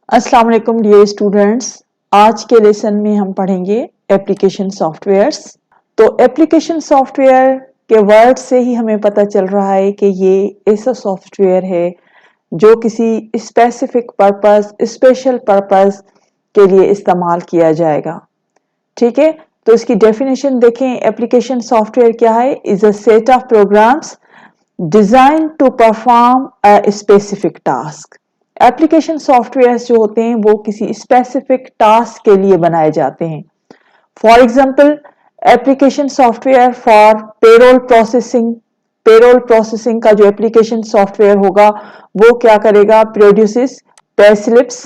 अस्सलाम वालेकुम dear students. आज के लेसन में हम पढ़ेंगे एप्लीकेशन सॉफ्टवेयर्स। तो एप्लीकेशन सॉफ्टवेयर के वर्ड से ही हमें पता चल रहा है कि ये ऐसा सॉफ्टवेयर है जो किसी स्पेसिफिक पर्पस, स्पेशल पर्पस के लिए इस्तेमाल किया जाएगा। ठीक है, तो इसकी डेफिनेशन देखें। एप्लीकेशन सॉफ्टवेयर क्या है? Is a set of programs design to perform a specific task. Application software जो होते हैं वो किसी स्पेसिफिक टास्क के लिए बनाए जाते हैं। For example, application software for payroll processing. Payroll processing का जो एप्लीकेशन सॉफ्टवेयर होगा वो क्या करेगा? Produces pay slips.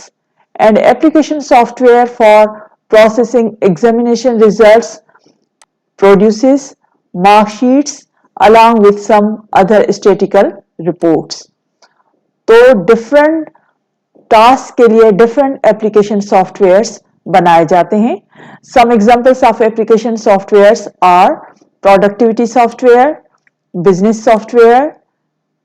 And application software for processing examination results produces mark sheets along with some other statistical reports। तो डिफरेंट टास्क के लिए different application softwares बनाए जाते हैं। Some examples of application softwares are productivity software, business software,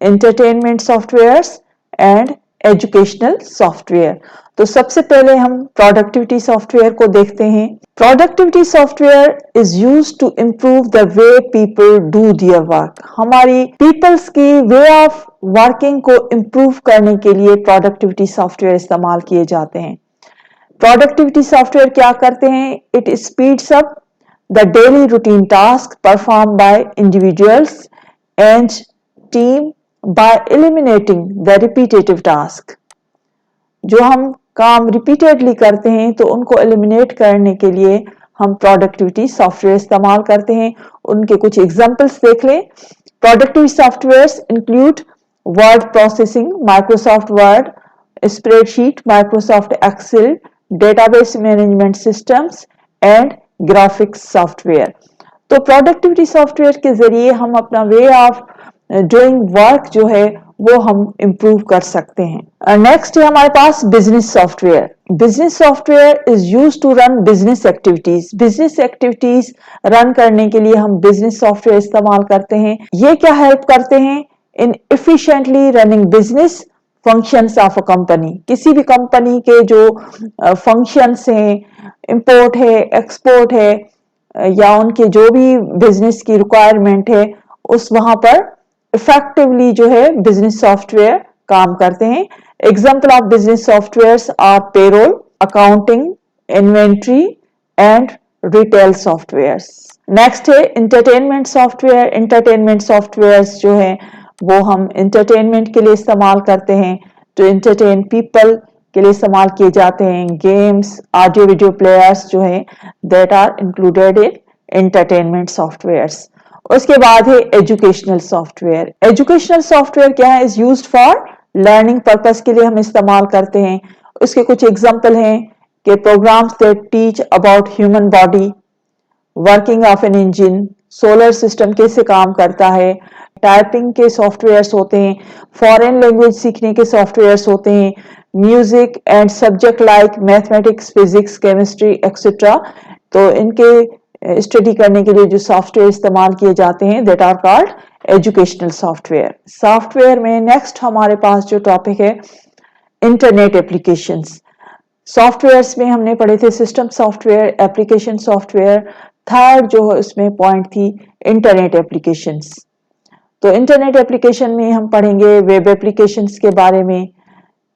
entertainment softwares and educational software. तो सबसे पहले हम प्रोडक्टिविटी सॉफ्टवेयर को देखते हैं। Productivity software is used to improve the way people do their work. हमारी पीपल्स की वे ऑफ वर्किंग को इम्प्रूव करने के लिए प्रोडक्टिविटी सॉफ्टवेयर इस्तेमाल किए जाते हैं। प्रोडक्टिविटी सॉफ्टवेयर क्या करते हैं? It speeds up the daily routine task perform by individuals and team by eliminating the repetitive task। जो हम काम रिपीटेडली करते हैं तो उनको एलिमिनेट करने के लिए हम प्रोडक्टिविटी सॉफ्टवेयर इस्तेमाल करते हैं। उनके कुछ एग्जांपल्स देख लें। Productivity softwares include word processing, Microsoft Word, spreadsheet, Microsoft Excel, database management systems and graphics software. तो प्रोडक्टिविटी सॉफ्टवेयर के जरिए हम अपना वे ऑफ डूइंग वर्क जो है वो हम इम्प्रूव कर सकते हैं। नेक्स्ट है हमारे पास business software. Business software is used to run business activities. Business activities run करने के लिए हम बिजनेस सॉफ्टवेयर इस्तेमाल करते हैं। ये क्या हेल्प करते हैं? In efficiently running business functions of a company. किसी भी कंपनी के जो फंक्शंस हैं, इंपोर्ट है, एक्सपोर्ट है, या उनके जो भी बिजनेस की रिक्वायरमेंट है, उस वहां पर इफेक्टिवली जो है बिजनेस सॉफ्टवेयर काम करते हैं। Example of business softwares are payroll, accounting, inventory and retail softwares. Next है इंटरटेनमेंट सॉफ्टवेयर। इंटरटेनमेंट सॉफ्टवेयर्स जो है वो हम इंटरटेनमेंट के लिए इस्तेमाल करते हैं, टू इंटरटेन पीपल के लिए इस्तेमाल किए जाते हैं। गेम्स, ऑडियो वीडियो प्लेयर्स जो है that are included in entertainment softwares. उसके बाद है एजुकेशनल सॉफ्टवेयर। एजुकेशनल सॉफ्टवेयर क्या है? Is used for learning purpose के लिए हम इस्तेमाल करते हैं। उसके कुछ एग्जांपल हैं कि programs that teach about human body, working of an engine, solar system कैसे काम करता है, टाइपिंग के सॉफ्टवेयर्स होते हैं, फॉरेन लैंग्वेज सीखने के सॉफ्टवेयर्स होते हैं, music and subject like mathematics, physics, chemistry etcetera. तो इनके स्टडी करने के लिए जो सॉफ्टवेयर इस्तेमाल किए जाते हैं that are called educational software. Software में नेक्स्ट हमारे पास जो टॉपिक है इंटरनेट एप्लीकेशंस। सॉफ्टवेयर्स में हमने पढ़े थे system software, application software. Third जो है उसमें पॉइंट थी इंटरनेट एप्लीकेशंस। तो इंटरनेट एप्लीकेशन में हम पढ़ेंगे वेब एप्लीकेशंस के बारे में,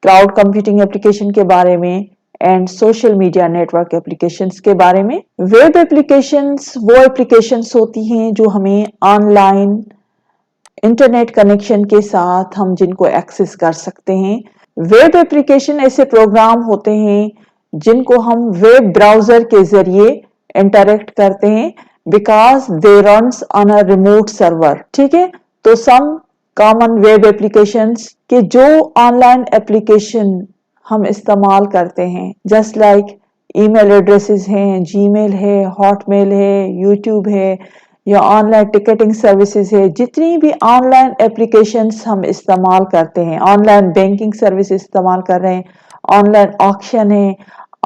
क्लाउड कंप्यूटिंग एप्लीकेशन के बारे में and social media network applications के बारे में। वेब एप्लीकेशंस वो एप्लीकेशंस होती हैं जो हमें ऑनलाइन इंटरनेट कनेक्शन के साथ हम जिनको एक्सेस कर सकते हैं। वेब एप्लीकेशन ऐसे प्रोग्राम होते हैं जिनको हम वेब ब्राउजर के जरिए इंटरेक्ट करते हैं because they runs on a remote server. ठीक है, तो सम कॉमन वेब एप्लीकेशंस के जो ऑनलाइन एप्लीकेशन हम इस्तेमाल करते हैं जस्ट लाइक ईमेल एड्रेसेस हैं, जीमेल है, हॉटमेल है, यूट्यूब है, या ऑनलाइन टिकटिंग सर्विसेज है। जितनी भी ऑनलाइन एप्लीकेशंस हम इस्तेमाल करते हैं, ऑनलाइन बैंकिंग सर्विस इस्तेमाल कर रहे हैं, ऑनलाइन ऑक्शन है,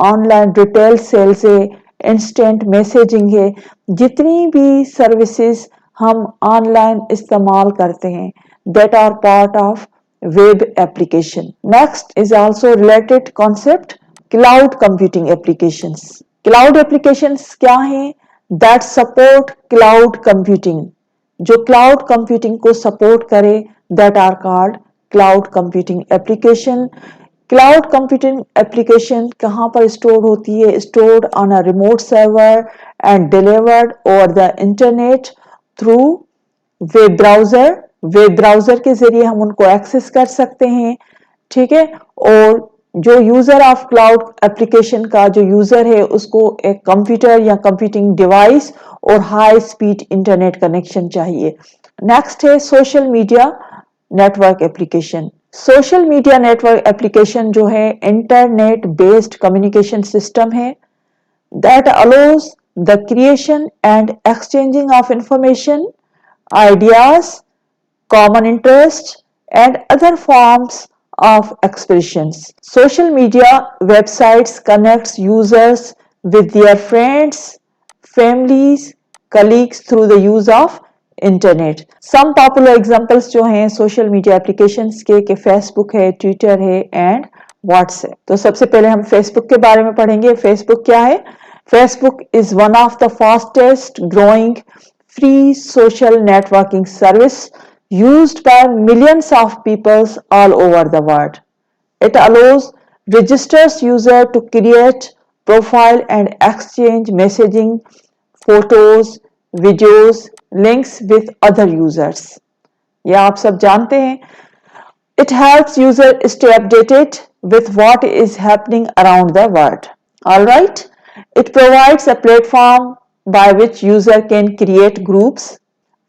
ऑनलाइन रिटेल सेल्स है, इंस्टेंट मैसेजिंग है, जितनी भी सर्विसेज हम ऑनलाइन इस्तेमाल करते हैं that are part of web application. Next is also related concept, cloud computing applications. Cloud applications क्या हैं? That support cloud computing. जो cloud computing को support करे, that are called cloud computing application. Cloud computing application कहाँ पर stored होती है? Stored on a remote server and delivered over the internet through web browser के जरिए हम उनको एक्सेस कर सकते हैं, ठीक है। और जो यूजर ऑफ क्लाउड एप्लीकेशन का जो यूजर है उसको एक कंप्यूटर या कंप्यूटिंग डिवाइस और हाई स्पीड इंटरनेट कनेक्शन चाहिए। नेक्स्ट है social media network application. Social media network application जो है इंटरनेट बेस्ड कम्युनिकेशन सिस्टम है that allows the creation and exchanging of information, ideas, common interests, and other forms of expressions. Social media websites connects users with their friends, families, colleagues through the use of internet. Some popular examples जो हैं social media applications के Facebook है, Twitter है and WhatsApp. तो सबसे पहले हम Facebook के बारे में पढ़ेंगे। फेसबुक क्या है? Facebook is one of the fastest growing free social networking service used by millions of people all over the world. It allows registers user to create profile and exchange messaging, photos, videos, links with other users. यह आप सब जानते हैं। It helps user stay updated with what is happening around the world. All right. It provides a platform by which user can create groups.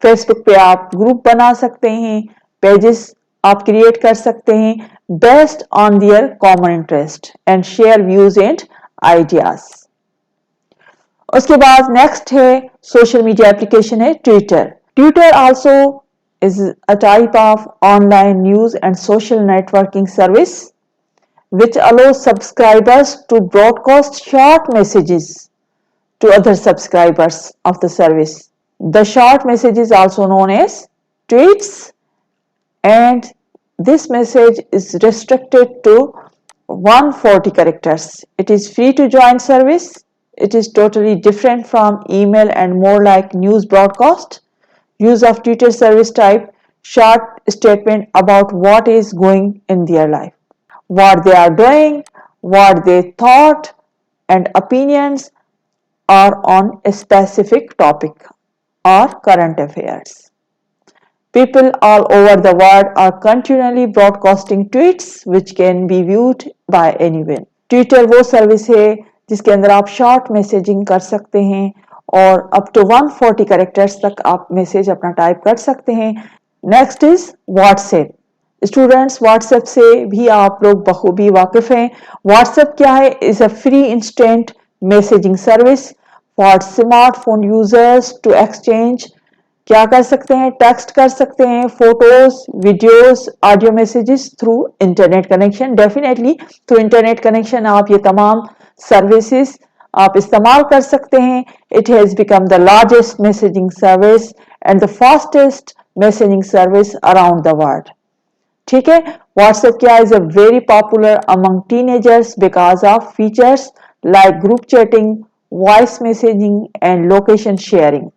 Facebook पे आप group बना सकते हैं, पेजेस आप क्रिएट कर सकते हैं based on their common interest and share views and ideas. उसके बाद नेक्स्ट है सोशल मीडिया एप्लीकेशन है Twitter. Twitter also is a type of online news and social networking service which allows subscribers to broadcast short messages to other subscribers of the service. The short message is also known as tweets, and this message is restricted to 140 characters. It is free to join service. It is totally different from email and more like news broadcast. Use of Twitter service type short statement about what is going in their life, what they are doing, what they thought, and opinions are on a specific topic or current affairs. People all over the world are continually broadcasting tweets which can be viewed by anyone. Twitter वो service है जिसके अंदर आप short messaging कर सकते हैं और up to 140 characters तक आप मैसेज अपना टाइप कर सकते हैं। Next is WhatsApp. Students WhatsApp से भी आप लोग बखूबी वाकिफ हैं। व्हाट्सएप क्या है? Is a free instant messaging service for smartphone users to exchange. क्या कर सकते हैं? टेक्स्ट कर सकते हैं, photos, videos, audio messages through internet connection. Definitely through internet connection आप ये तमाम सर्विसेज आप इस्तेमाल कर सकते हैं। It has become the largest messaging service and the fastest messaging service around the world. ठीक है। व्हाट्सएप क्या is a very popular among teenagers because of features like group chatting, voice messaging and location sharing.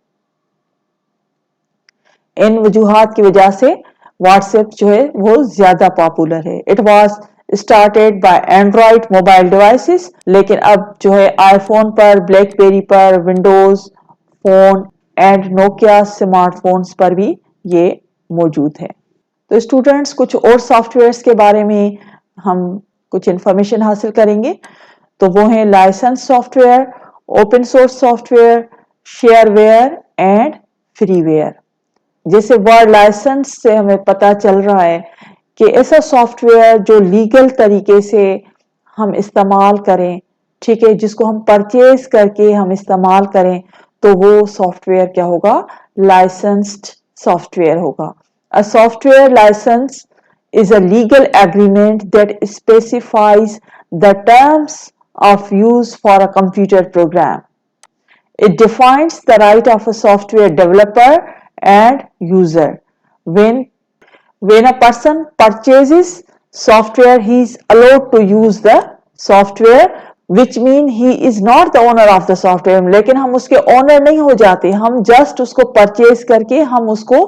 इन वजूहात की वजह से WhatsApp जो है वो ज्यादा पॉपुलर है। It was started by Android mobile devices, लेकिन अब जो है आईफोन पर, ब्लैकबेरी पर, Windows phone and Nokia smartphones पर भी ये मौजूद है। तो स्टूडेंट्स कुछ और सॉफ्टवेयर्स के बारे में हम कुछ इंफॉर्मेशन हासिल करेंगे। तो वो है licence software, open source software, shareware and freeware. जैसे वर्ड लाइसेंस से हमें पता चल रहा है कि ऐसा सॉफ्टवेयर जो लीगल तरीके से हम इस्तेमाल करें, ठीक है, जिसको हम परचेज करके हम इस्तेमाल करें, तो वो सॉफ्टवेयर क्या होगा? लाइसेंस्ड सॉफ्टवेयर होगा। A software license is a legal agreement that specifies the terms of use for a computer program. It defines the right of a software developer and user when When a person purchases software, he is allowed to use the software, which mean he is not the owner of the software. लेकिन हम उसके owner नहीं हो जाते, हम just उसको purchase करके हम उसको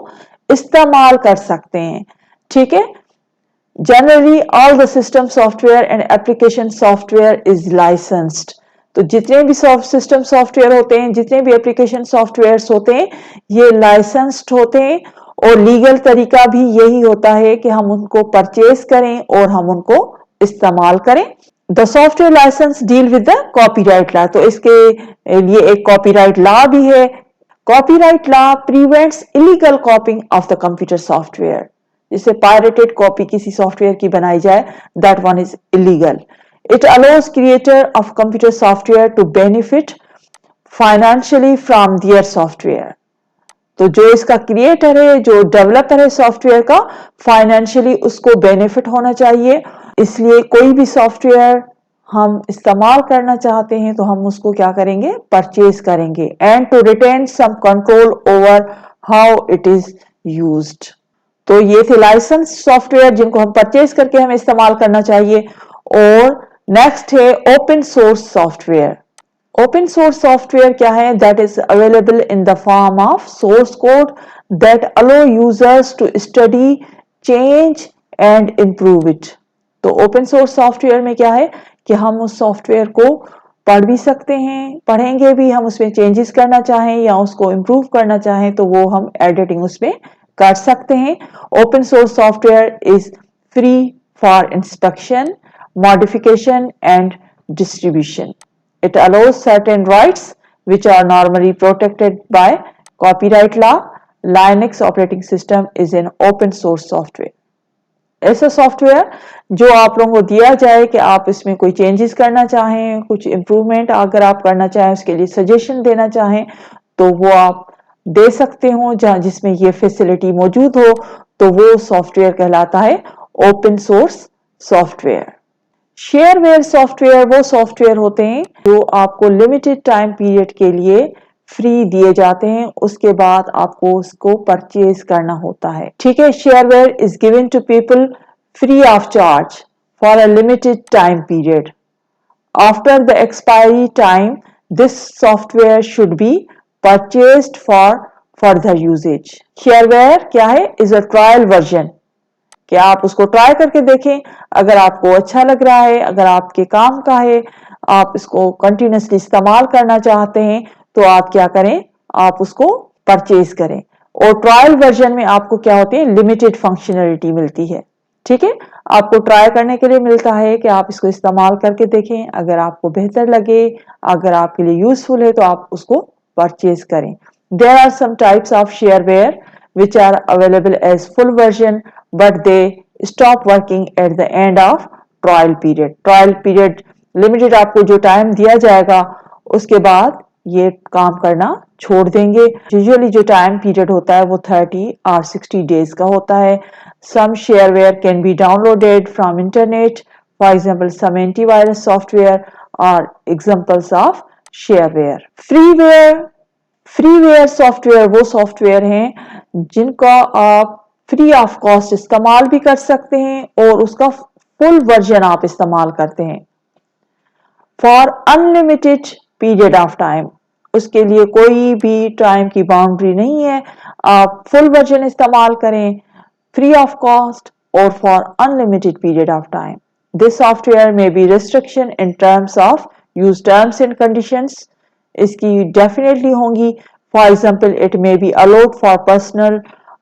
इस्तेमाल कर सकते हैं, ठीक है। Generally, all the system software and application software is licensed. तो जितने भी सिस्टम सॉफ्टवेयर होते हैं, जितने भी एप्लीकेशन सॉफ्टवेयर्स होते हैं, ये लाइसेंस्ड होते हैं और लीगल तरीका भी यही होता है कि हम उनको परचेज करें और हम उनको इस्तेमाल करें। The software license deal with the copyright law, तो इसके लिए एक कॉपीराइट लॉ भी है। Copyright law prevents illegal copying of the computer software, जिससे पायरेटेड कॉपी किसी सॉफ्टवेयर की बनाई जाए, that one is illegal. It allows creator of computer software to benefit financially from their software, तो जो इसका क्रिएटर है, जो डेवलपर है सॉफ्टवेयर का, फाइनेंशियली उसको बेनिफिट होना चाहिए। इसलिए कोई भी सॉफ्टवेयर हम इस्तेमाल करना चाहते हैं तो हम उसको क्या करेंगे, परचेज करेंगे। And to retain some control over how it is used, तो ये थे लाइसेंस सॉफ्टवेयर जिनको हम परचेज करके हमें इस्तेमाल करना चाहिए। और नेक्स्ट है open source software. Open source software क्या है, that is available in the form of source code that allow users to study, change and improve it. तो ओपन सोर्स सॉफ्टवेयर में क्या है कि हम उस सॉफ्टवेयर को पढ़ भी सकते हैं, पढ़ेंगे भी, हम उसमें चेंजेस करना चाहें या उसको इम्प्रूव करना चाहें तो वो हम एडिटिंग उसमें कर सकते हैं। Open source software is free for inspection, modification and distribution. It allows certain rights which are normally protected by copyright law. Linux operating system is an open source software. ऐसा सॉफ्टवेयर जो आप लोगों को दिया जाए कि आप इसमें कोई चेंजेस करना चाहें, कुछ इम्प्रूवमेंट अगर आप करना चाहें, उसके लिए सजेशन देना चाहें तो वो आप दे सकते हो, जहां जिसमें ये फैसिलिटी मौजूद हो, तो वो सॉफ्टवेयर कहलाता है open source software. Shareware software वो सॉफ्टवेयर होते हैं जो आपको लिमिटेड टाइम पीरियड के लिए फ्री दिए जाते हैं, उसके बाद आपको उसको परचेज करना होता है, ठीक है। Shareware is given to people free of charge for a limited time period. After the expiry time this software should be purchased for further usages. Shareware क्या है, इज अ ट्रायल वर्जन, कि आप उसको ट्राई करके देखें, अगर आपको अच्छा लग रहा है, अगर आपके काम का है, आप इसको कंटिन्यूसली इस्तेमाल करना चाहते हैं तो आप क्या करें, आप उसको परचेज करें। और ट्रायल वर्जन में आपको क्या होती है, लिमिटेड फंक्शनलिटी मिलती है, ठीक है। आपको ट्राई करने के लिए मिलता है कि आप इसको इस्तेमाल करके देखें, अगर आपको बेहतर लगे, अगर आपके लिए यूजफुल है तो आप उसको परचेज करें। There are some types of shareware which are available as full version but they stop working at the end of trial period. Trial period limited, आपको जो टाइम दिया जाएगा उसके बाद ये काम करना छोड़ देंगे। यूजुअली जो टाइम पीरियड होता है वो 30 और 60 डेज का होता है। Some shareware can be downloaded from internet, for example some antivirus software are examples of shareware. Freeware software वो सॉफ्टवेयर हैं जिनका आप फ्री ऑफ कॉस्ट इस्तेमाल भी कर सकते हैं और उसका फुल वर्जन आप इस्तेमाल करते हैं for unlimited period of time. उसके लिए कोई भी टाइम की बाउंड्री नहीं है, आप फुल वर्जन इस्तेमाल करें फ्री ऑफ कॉस्ट और for unlimited period of time. This software में be restriction in terms of use terms and conditions, इसकी डेफिनेटली होंगी। For example it may be allowed for personal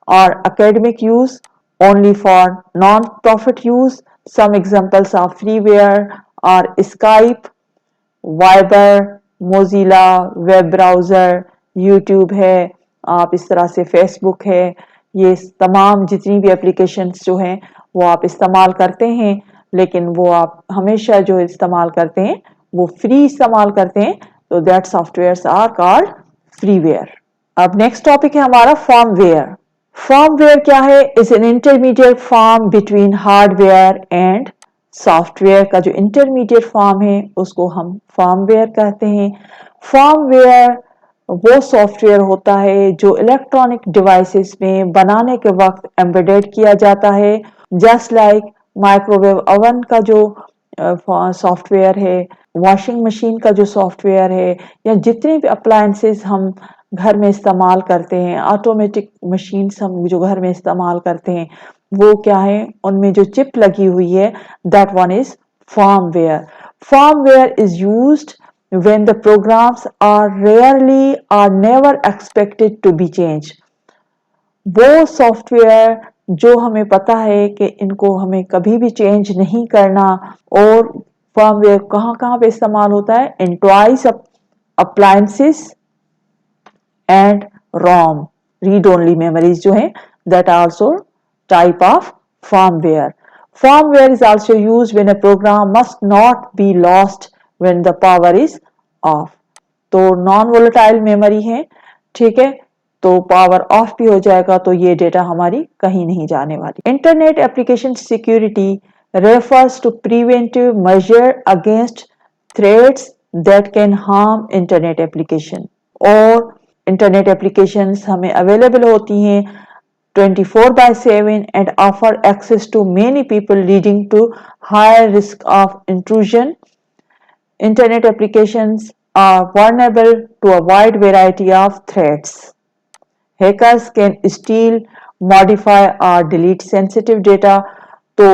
और academic use, only for non-profit use. Some examples of freeware are Skype, Viber, Mozilla, web browser, YouTube है, आप इस तरह से Facebook है, ये तमाम जितनी भी एप्लीकेशंस जो हैं वो आप इस्तेमाल करते हैं, लेकिन वो आप हमेशा जो इस्तेमाल करते हैं वो फ्री इस्तेमाल करते हैं, तो that softwares are called freeware. अब नेक्स्ट टॉपिक है हमारा फर्मवेयर। फर्मवेयर क्या है, is an intermediate form between hardware and software का जो इंटरमीडिएट फॉर्म है उसको हम फर्मवेयर कहते हैं। फर्मवेयर वो सॉफ्टवेयर होता है जो इलेक्ट्रॉनिक डिवाइसेस में बनाने के वक्त एम्बेडेड किया जाता है, जस्ट लाइक माइक्रोवेव ओवन का जो सॉफ्टवेयर है, वॉशिंग मशीन का जो सॉफ्टवेयर है, या जितने भी अप्लायंसेस हम घर में इस्तेमाल करते हैं, ऑटोमेटिक मशीन्स हम जो घर में इस्तेमाल करते हैं, वो क्या है, उनमें जो चिप लगी हुई है, that one is firmware. Firmware is used when the programs are rarely or never expected to be changed. वो सॉफ्टवेयर जो हमें पता है कि इनको हमें कभी भी चेंज नहीं करना, और फर्मवेयर कहाँ कहाँ पे इस्तेमाल होता है, in toys appliances and ROM, read only memories जो है, that are also type of firmware. Firmware is also used when a program must not be lost when the power is off. तो non volatile memory है, ठीक है, तो power of भी हो जाएगा तो ये डेटा हमारी कहीं नहीं जाने वाली। Internet application security refers to preventive measure against threats that can harm internet application. और इंटरनेट एप्लीकेशंस हमें अवेलेबल होती हैं 24/7 and offer access to many people, leading to higher risk of intrusion. Internet applications are vulnerable to a wide variety of threats. Hackers can steal, modify or delete sensitive data. तो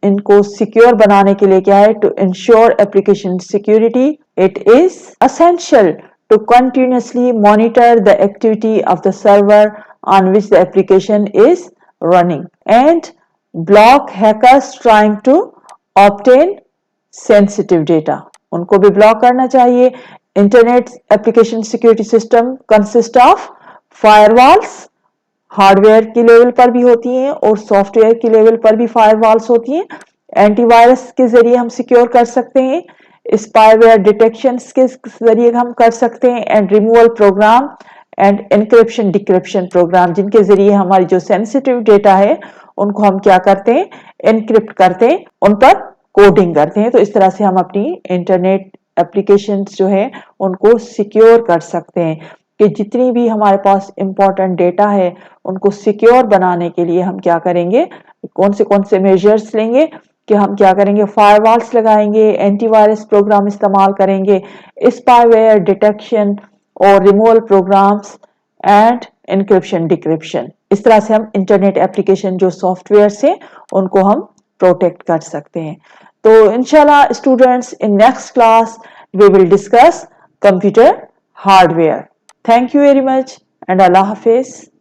इनको secure बनाने के लिए क्या है, to ensure application security it is essential to continuously monitor the activity of the server on which the application is running and block hackers trying to obtain sensitive data. उनको भी block करना चाहिए। Internet application security system consist of firewalls, hardware की level पर भी होती हैं और सॉफ्टवेयर की लेवल पर भी फायरवॉल्स होती हैं। एंटीवायरस के जरिए हम सिक्योर कर सकते हैं, स्पाईवेयर डिटेक्शन के जरिए हम कर सकते हैं, and removal program and encryption decryption program, जिनके जरिए हमारी जो सेंसिटिव डेटा है उनको हम क्या करते हैं, एनक्रिप्ट करते हैं, उन पर कोडिंग करते हैं। तो इस तरह से हम अपनी इंटरनेट एप्लीकेशंस जो है उनको सिक्योर कर सकते हैं कि जितनी भी हमारे पास इंपॉर्टेंट डेटा है उनको सिक्योर बनाने के लिए हम क्या करेंगे, कौन से मेजर्स लेंगे कि हम क्या करेंगे, फायरवॉल्स लगाएंगे, एंटीवायरस प्रोग्राम इस्तेमाल करेंगे, स्पाईवेयर डिटेक्शन और removal programs and encryption decryption. इस तरह से हम इंटरनेट एप्लीकेशन जो सॉफ्टवेयर से उनको हम प्रोटेक्ट कर सकते हैं। तो इंशाल्लाह students, in next class we will discuss computer hardware. Thank you very much and अल्लाह हाफिज।